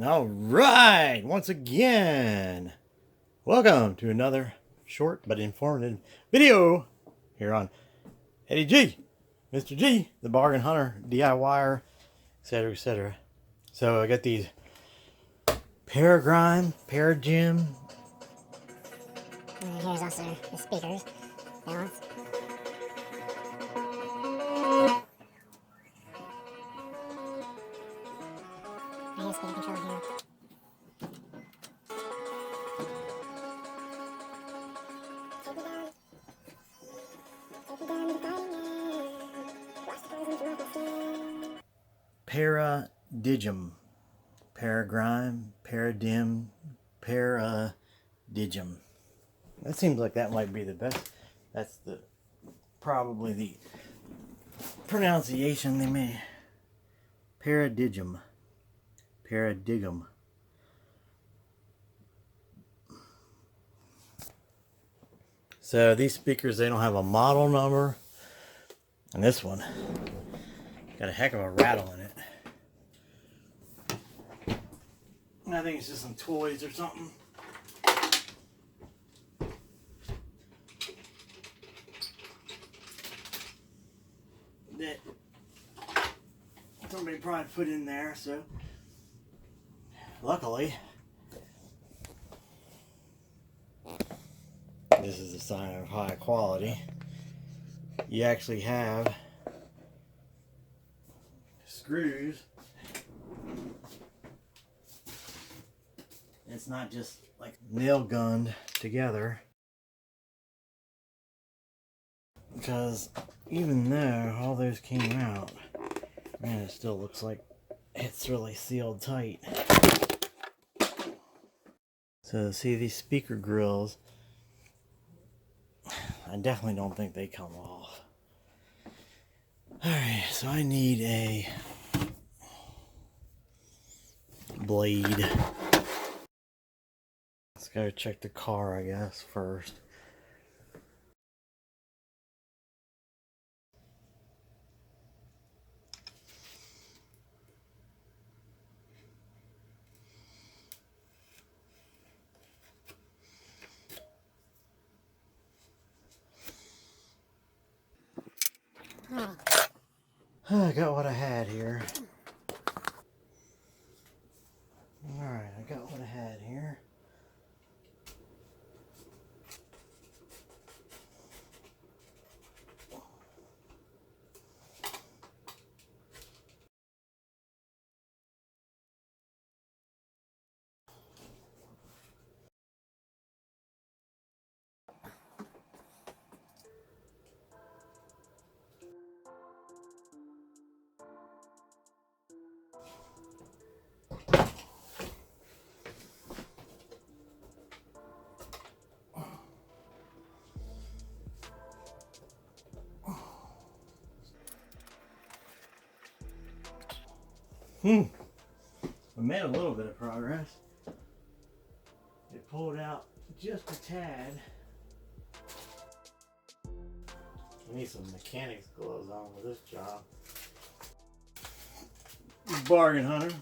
All right, once again, welcome to another short but informative video here on Eddie G, Mr. G, the bargain hunter, DIYer, etc., etc. So I got these Paragrime, Paragym. Here's also the speakers. Balance. I have speaker control here. Paradigm, Paragrime, Paradigm, Paradigm. That seems like that might be the best. That's probably the pronunciation they may. Paradigm. Paradigm. So these speakers, they don't have a model number. And this one got a heck of a rattle in it. I think it's just some toys or something. That somebody probably put in there, so luckily this is a sign of high quality. You actually have screws. It's not just like nail gunned together, because even though all those came out, man, it still looks like it's really sealed tight. So see these speaker grills, I definitely don't think they come off. Alright, so I need a blade. Let's go check the car, I guess, first. I got what I had here. Alright, I got what I had here. We made a little bit of progress. It pulled out just a tad. I need some mechanics gloves on with this job. Bargain hunter.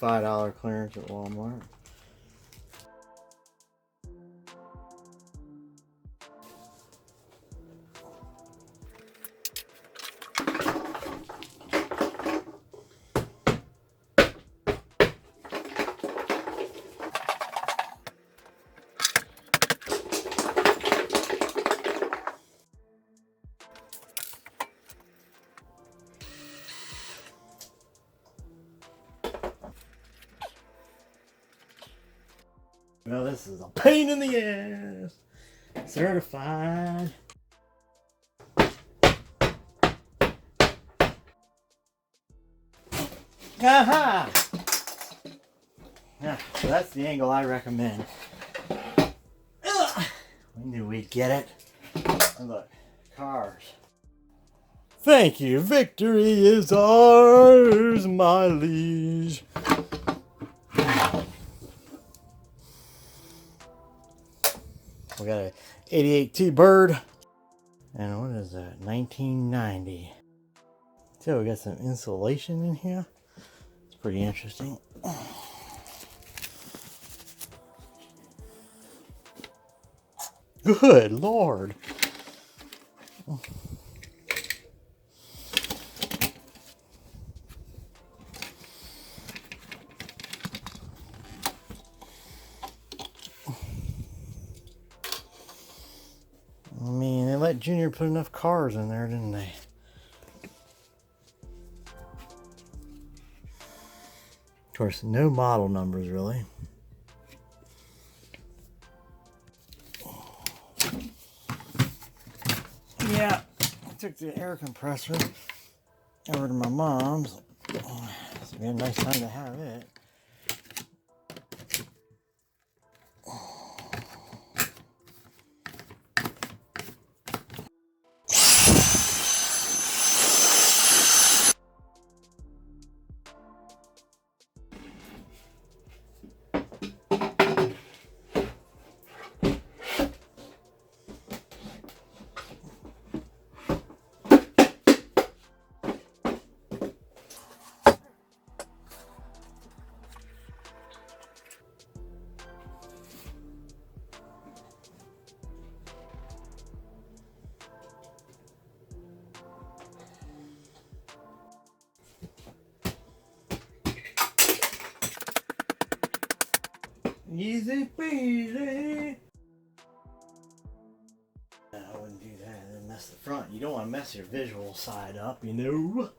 $5 clearance at Walmart. Well, this is a pain in the ass. Certified. Aha! Yeah, so that's the angle I recommend. Ugh. We knew we'd get it. And look, cars. Thank you. Victory is ours, my liege. We got a 88 T-Bird. And what is that? 1990. So we got some insulation in here. pretty interesting. Good Lord. I mean, they let Junior put enough cars in there, didn't they? Of course, no model numbers, really. Yeah, I took the air compressor over to my mom's. It's been a nice time to have it. Easy peasy. I wouldn't do that and mess the front. You don't want to mess your visual side up, you know.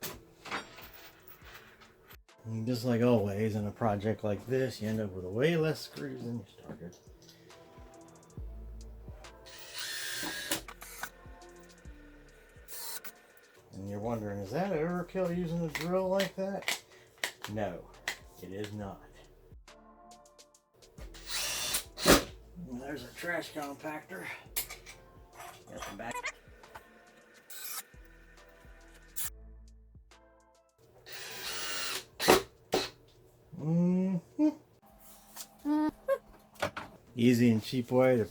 And just like always in a project like this, you end up with way less screws than you started. And you're wondering, is that overkill using a drill like that? No, it is not. And there's a trash compactor. Got the back. Easy and cheap way to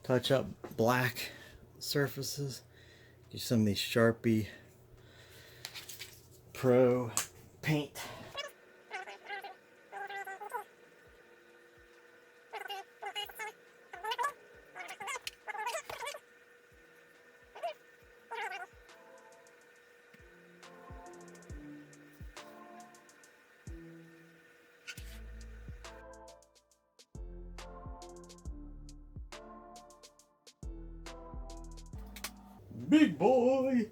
touch up black surfaces. Use some of these Sharpie Pro paint. Big boy!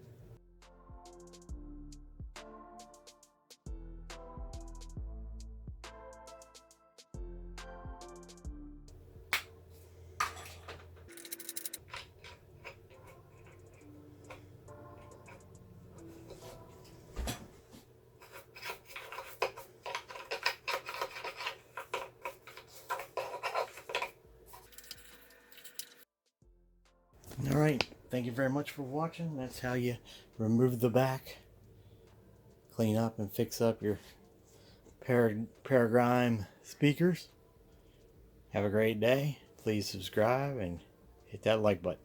Alright, thank you very much for watching. That's how you remove the back, clean up and fix up your Paradigm speakers. Have a great day. Please subscribe and hit that like button.